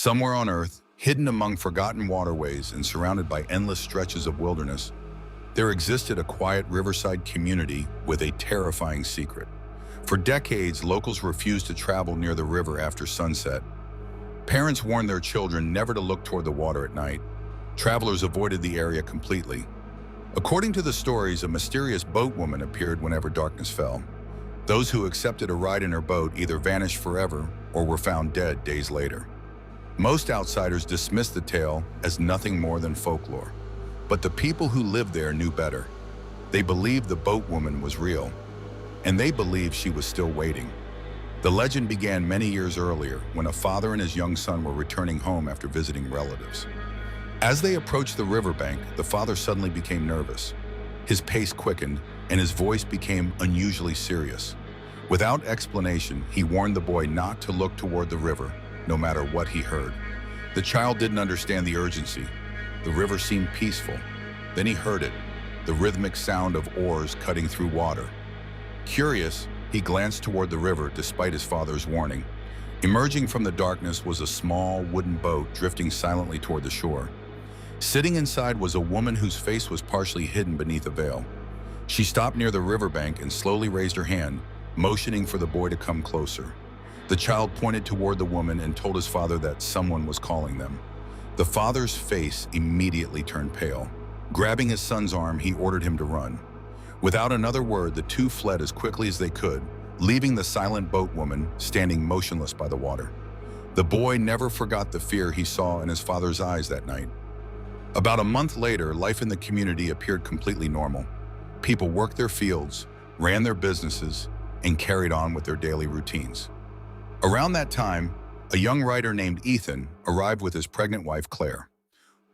Somewhere on Earth, hidden among forgotten waterways and surrounded by endless stretches of wilderness, there existed a quiet riverside community with a terrifying secret. For decades, locals refused to travel near the river after sunset. Parents warned their children never to look toward the water at night. Travelers avoided the area completely. According to the stories, a mysterious boatwoman appeared whenever darkness fell. Those who accepted a ride in her boat either vanished forever or were found dead days later. Most outsiders dismissed the tale as nothing more than folklore. But the people who lived there knew better. They believed the boatwoman was real, and they believed she was still waiting. The legend began many years earlier when a father and his young son were returning home after visiting relatives. As they approached the riverbank, the father suddenly became nervous. His pace quickened, and his voice became unusually serious. Without explanation, he warned the boy not to look toward the river, no matter what he heard. The child didn't understand the urgency. The river seemed peaceful. Then he heard it, the rhythmic sound of oars cutting through water. Curious, he glanced toward the river despite his father's warning. Emerging from the darkness was a small wooden boat drifting silently toward the shore. Sitting inside was a woman whose face was partially hidden beneath a veil. She stopped near the riverbank and slowly raised her hand, motioning for the boy to come closer. The child pointed toward the woman and told his father that someone was calling them. The father's face immediately turned pale. Grabbing his son's arm, he ordered him to run. Without another word, the two fled as quickly as they could, leaving the silent boatwoman standing motionless by the water. The boy never forgot the fear he saw in his father's eyes that night. About a month later, life in the community appeared completely normal. People worked their fields, ran their businesses, and carried on with their daily routines. Around that time, a young writer named Ethan arrived with his pregnant wife, Claire.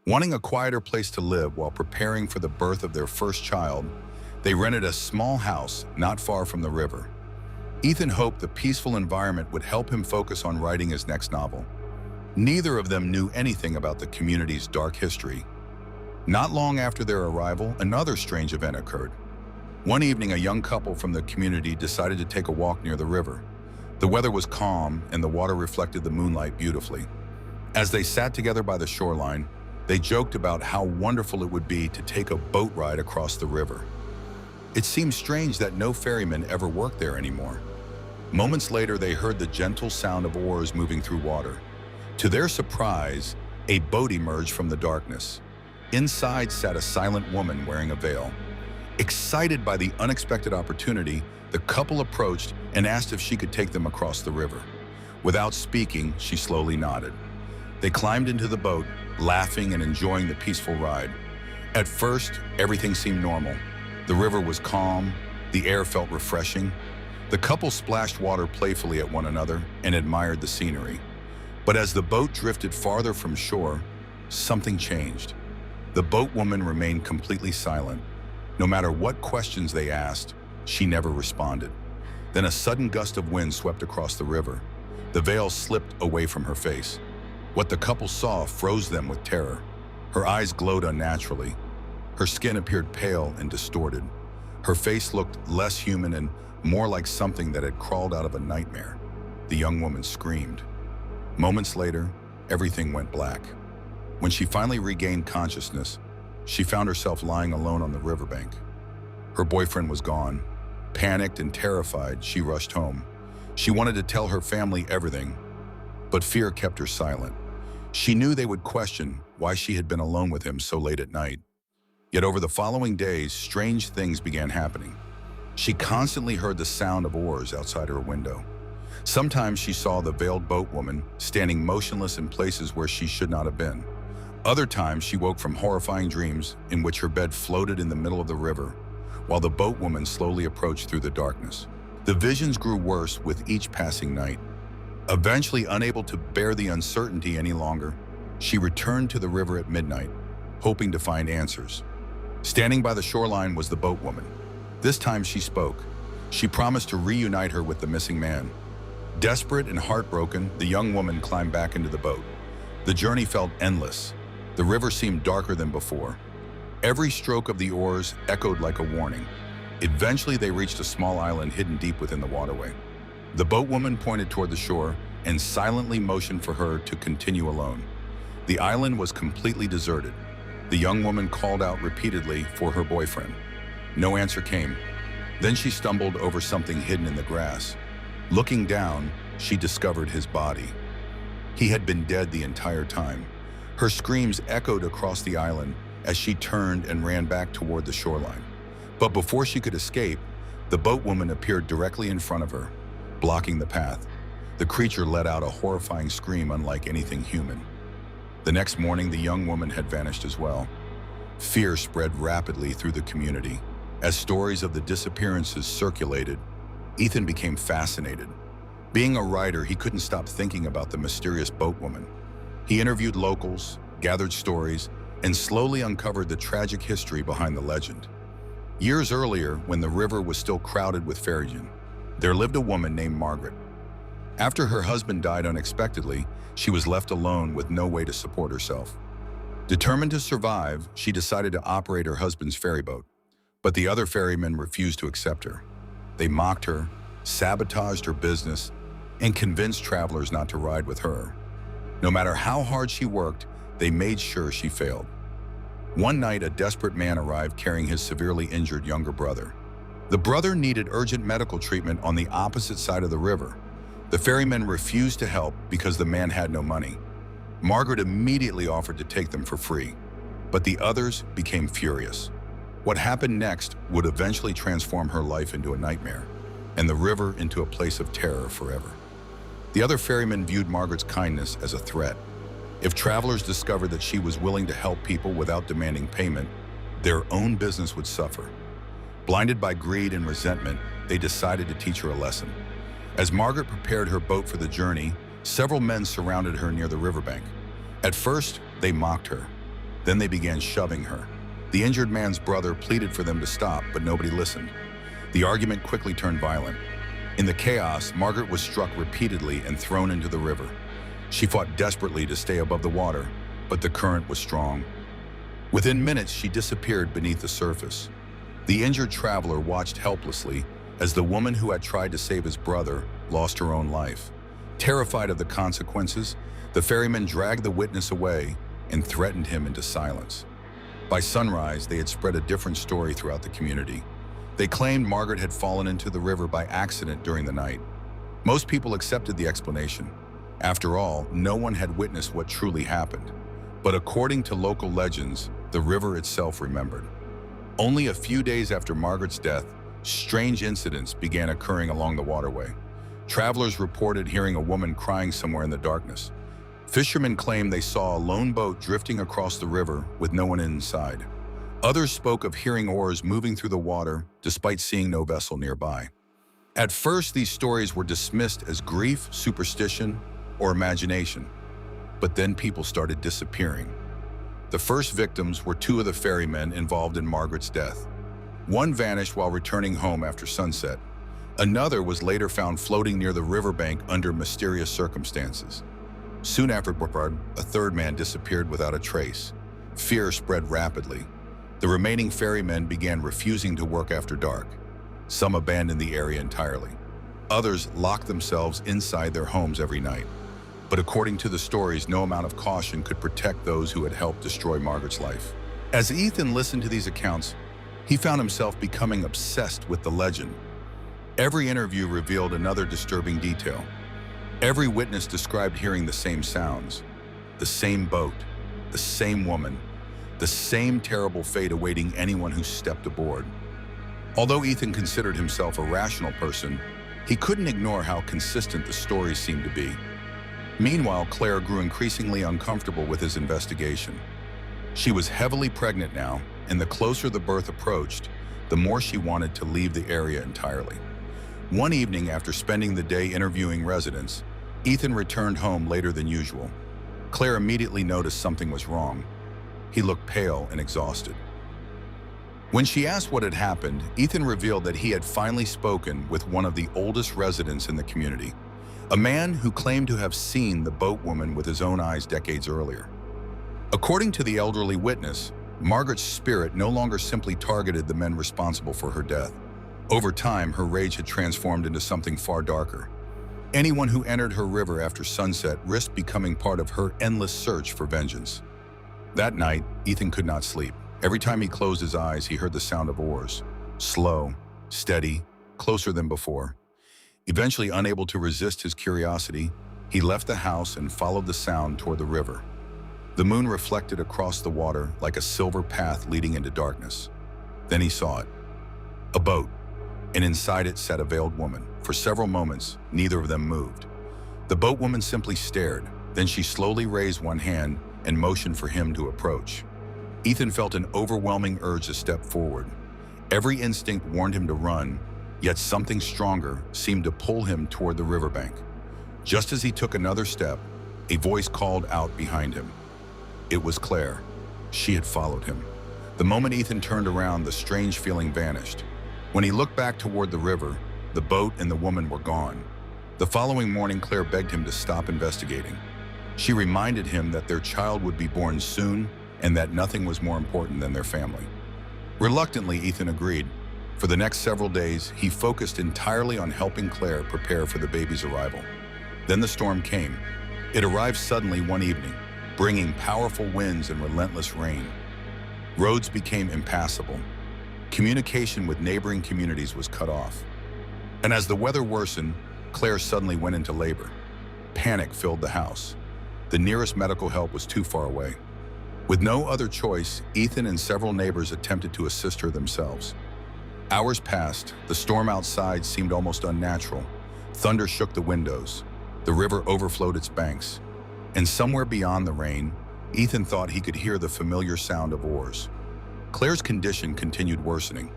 Wanting a quieter place to live while preparing for the birth of their first child, they rented a small house not far from the river. Ethan hoped the peaceful environment would help him focus on writing his next novel. Neither of them knew anything about the community's dark history. Not long after their arrival, another strange event occurred. One evening, a young couple from the community decided to take a walk near the river. The weather was calm and the water reflected the moonlight beautifully. As they sat together by the shoreline, they joked about how wonderful it would be to take a boat ride across the river. It seemed strange that no ferrymen ever worked there anymore. Moments later, they heard the gentle sound of oars moving through water. To their surprise, a boat emerged from the darkness. Inside sat a silent woman wearing a veil. Excited by the unexpected opportunity, the couple approached and asked if she could take them across the river. Without speaking, she slowly nodded. They climbed into the boat, laughing and enjoying the peaceful ride. At first, everything seemed normal. The river was calm, the air felt refreshing. The couple splashed water playfully at one another and admired the scenery. But as the boat drifted farther from shore, something changed. The boatwoman remained completely silent. No matter what questions they asked, she never responded. Then a sudden gust of wind swept across the river. The veil slipped away from her face. What the couple saw froze them with terror. Her eyes glowed unnaturally. Her skin appeared pale and distorted. Her face looked less human and more like something that had crawled out of a nightmare. The young woman screamed. Moments later, everything went black. When she finally regained consciousness, she found herself lying alone on the riverbank. Her boyfriend was gone. Panicked and terrified, she rushed home. She wanted to tell her family everything, but fear kept her silent. She knew they would question why she had been alone with him so late at night. Yet over the following days, strange things began happening. She constantly heard the sound of oars outside her window. Sometimes she saw the veiled boatwoman standing motionless in places where she should not have been. Other times, she woke from horrifying dreams in which her bed floated in the middle of the river, while the boatwoman slowly approached through the darkness. The visions grew worse with each passing night. Eventually, unable to bear the uncertainty any longer, she returned to the river at midnight, hoping to find answers. Standing by the shoreline was the boatwoman. This time she spoke. She promised to reunite her with the missing man. Desperate and heartbroken, the young woman climbed back into the boat. The journey felt endless. The river seemed darker than before. Every stroke of the oars echoed like a warning. Eventually, they reached a small island hidden deep within the waterway. The boatwoman pointed toward the shore and silently motioned for her to continue alone. The island was completely deserted. The young woman called out repeatedly for her boyfriend. No answer came. Then she stumbled over something hidden in the grass. Looking down, she discovered his body. He had been dead the entire time. Her screams echoed across the island as she turned and ran back toward the shoreline. But before she could escape, the boatwoman appeared directly in front of her, blocking the path. The creature let out a horrifying scream unlike anything human. The next morning, the young woman had vanished as well. Fear spread rapidly through the community. As stories of the disappearances circulated, Ethan became fascinated. Being a writer, he couldn't stop thinking about the mysterious boatwoman. He interviewed locals, gathered stories, and slowly uncovered the tragic history behind the legend. Years earlier, when the river was still crowded with ferrymen, there lived a woman named Margaret. After her husband died unexpectedly, she was left alone with no way to support herself. Determined to survive, she decided to operate her husband's ferryboat, but the other ferrymen refused to accept her. They mocked her, sabotaged her business, and convinced travelers not to ride with her. No matter how hard she worked, they made sure she failed. One night, a desperate man arrived carrying his severely injured younger brother. The brother needed urgent medical treatment on the opposite side of the river. The ferryman refused to help because the man had no money. Margaret immediately offered to take them for free, but the others became furious. What happened next would eventually transform her life into a nightmare, and the river into a place of terror forever. The other ferrymen viewed Margaret's kindness as a threat. If travelers discovered that she was willing to help people without demanding payment, their own business would suffer. Blinded by greed and resentment, they decided to teach her a lesson. As Margaret prepared her boat for the journey, several men surrounded her near the riverbank. At first, they mocked her. Then they began shoving her. The injured man's brother pleaded for them to stop, but nobody listened. The argument quickly turned violent. In the chaos, Margaret was struck repeatedly and thrown into the river. She fought desperately to stay above the water, but the current was strong. Within minutes, she disappeared beneath the surface. The injured traveler watched helplessly as the woman who had tried to save his brother lost her own life. Terrified of the consequences, the ferryman dragged the witness away and threatened him into silence. By sunrise, they had spread a different story throughout the community. They claimed Margaret had fallen into the river by accident during the night. Most people accepted the explanation. After all, no one had witnessed what truly happened. But according to local legends, the river itself remembered. Only a few days after Margaret's death, strange incidents began occurring along the waterway. Travelers reported hearing a woman crying somewhere in the darkness. Fishermen claimed they saw a lone boat drifting across the river with no one inside. Others spoke of hearing oars moving through the water despite seeing no vessel nearby. At first, these stories were dismissed as grief, superstition, or imagination. But then people started disappearing. The first victims were two of the ferrymen involved in Margaret's death. One vanished while returning home after sunset. Another was later found floating near the riverbank under mysterious circumstances. Soon after, a third man disappeared without a trace. Fear spread rapidly. The remaining ferrymen began refusing to work after dark. Some abandoned the area entirely. Others locked themselves inside their homes every night. But according to the stories, no amount of caution could protect those who had helped destroy Margaret's life. As Ethan listened to these accounts, he found himself becoming obsessed with the legend. Every interview revealed another disturbing detail. Every witness described hearing the same sounds, the same boat, the same woman, the same terrible fate awaiting anyone who stepped aboard. Although Ethan considered himself a rational person, he couldn't ignore how consistent the stories seemed to be. Meanwhile, Claire grew increasingly uncomfortable with his investigation. She was heavily pregnant now, and the closer the birth approached, the more she wanted to leave the area entirely. One evening, after spending the day interviewing residents, Ethan returned home later than usual. Claire immediately noticed something was wrong. He looked pale and exhausted. When she asked what had happened, Ethan revealed that he had finally spoken with one of the oldest residents in the community, a man who claimed to have seen the boatwoman with his own eyes decades earlier. According to the elderly witness, Margaret's spirit no longer simply targeted the men responsible for her death. Over time, her rage had transformed into something far darker. Anyone who entered her river after sunset risked becoming part of her endless search for vengeance. That night, Ethan could not sleep. Every time he closed his eyes, he heard the sound of oars. Slow, steady, closer than before. Eventually, unable to resist his curiosity, he left the house and followed the sound toward the river. The moon reflected across the water like a silver path leading into darkness. Then he saw it. A boat, and inside it sat a veiled woman. For several moments, neither of them moved. The boatwoman simply stared. Then she slowly raised one hand and motioned for him to approach. Ethan felt an overwhelming urge to step forward. Every instinct warned him to run, yet something stronger seemed to pull him toward the riverbank. Just as he took another step, a voice called out behind him. It was Claire. She had followed him. The moment Ethan turned around, the strange feeling vanished. When he looked back toward the river, the boat and the woman were gone. The following morning, Claire begged him to stop investigating. She reminded him that their child would be born soon and that nothing was more important than their family. Reluctantly, Ethan agreed. For the next several days, he focused entirely on helping Claire prepare for the baby's arrival. Then the storm came. It arrived suddenly one evening, bringing powerful winds and relentless rain. Roads became impassable. Communication with neighboring communities was cut off. And as the weather worsened, Claire suddenly went into labor. Panic filled the house. The nearest medical help was too far away. With no other choice, Ethan and several neighbors attempted to assist her themselves. Hours passed. The storm outside seemed almost unnatural. Thunder shook the windows. The river overflowed its banks. And somewhere beyond the rain, Ethan thought he could hear the familiar sound of oars. Claire's condition continued worsening.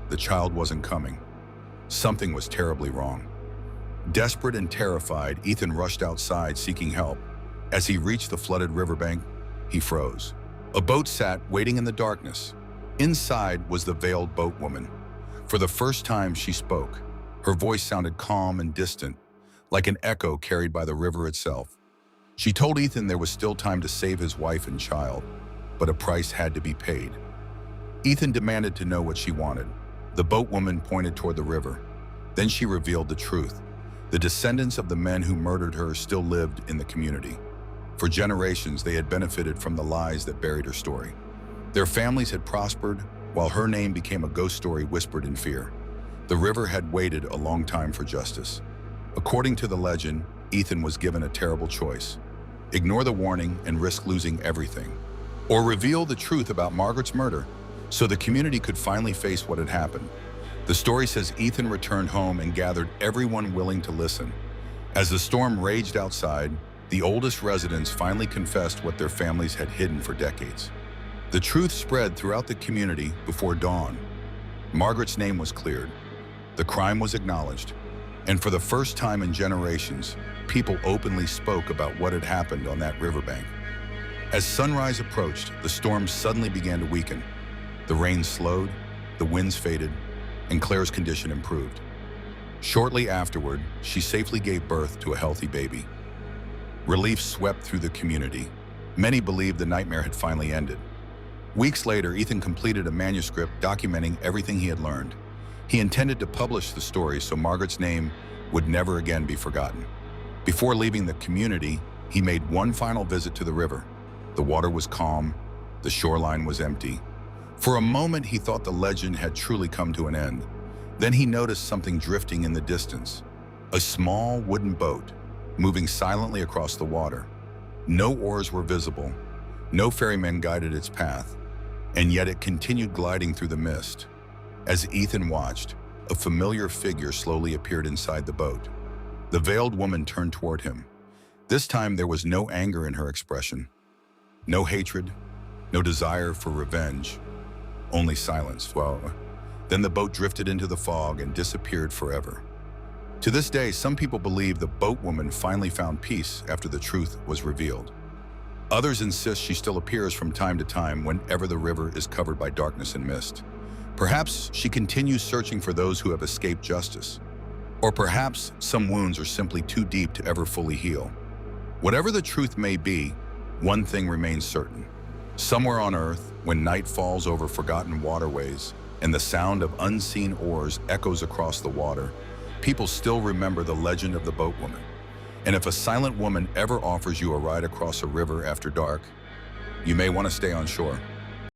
The child wasn't coming. Something was terribly wrong. Desperate and terrified, Ethan rushed outside seeking help. As he reached the flooded riverbank, he froze. A boat sat waiting in the darkness. Inside was the veiled boatwoman. For the first time, she spoke. Her voice sounded calm and distant, like an echo carried by the river itself. She told Ethan there was still time to save his wife and child, but a price had to be paid. Ethan demanded to know what she wanted. The boatwoman pointed toward the river. Then she revealed the truth. The descendants of the men who murdered her still lived in the community. For generations, they had benefited from the lies that buried her story. Their families had prospered, while her name became a ghost story whispered in fear. The river had waited a long time for justice. According to the legend, Ethan was given a terrible choice. Ignore the warning and risk losing everything. Or reveal the truth about Margaret's murder, so the community could finally face what had happened. The story says Ethan returned home and gathered everyone willing to listen. As the storm raged outside, the oldest residents finally confessed what their families had hidden for decades. The truth spread throughout the community before dawn. Margaret's name was cleared. The crime was acknowledged. And for the first time in generations, people openly spoke about what had happened on that riverbank. As sunrise approached, the storm suddenly began to weaken. The rain slowed, the winds faded, and Claire's condition improved. Shortly afterward, she safely gave birth to a healthy baby. Relief swept through the community. Many believed the nightmare had finally ended. Weeks later, Ethan completed a manuscript documenting everything he had learned. He intended to publish the story so Margaret's name would never again be forgotten. Before leaving the community, he made one final visit to the river. The water was calm, the shoreline was empty. For a moment, he thought the legend had truly come to an end. Then he noticed something drifting in the distance. A small wooden boat, moving silently across the water. No oars were visible. No ferryman guided its path. And yet it continued gliding through the mist. As Ethan watched, a familiar figure slowly appeared inside the boat. The veiled woman turned toward him. This time there was no anger in her expression. No hatred, no desire for revenge. Only silence. Well, then the boat drifted into the fog and disappeared forever. To this day, some people believe the boatwoman finally found peace after the truth was revealed. Others insist she still appears from time to time whenever the river is covered by darkness and mist. Perhaps she continues searching for those who have escaped justice. Or perhaps some wounds are simply too deep to ever fully heal. Whatever the truth may be, one thing remains certain. Somewhere on Earth, when night falls over forgotten waterways and the sound of unseen oars echoes across the water, people still remember the legend of the Boatwoman. And if a silent woman ever offers you a ride across a river after dark, you may want to stay on shore.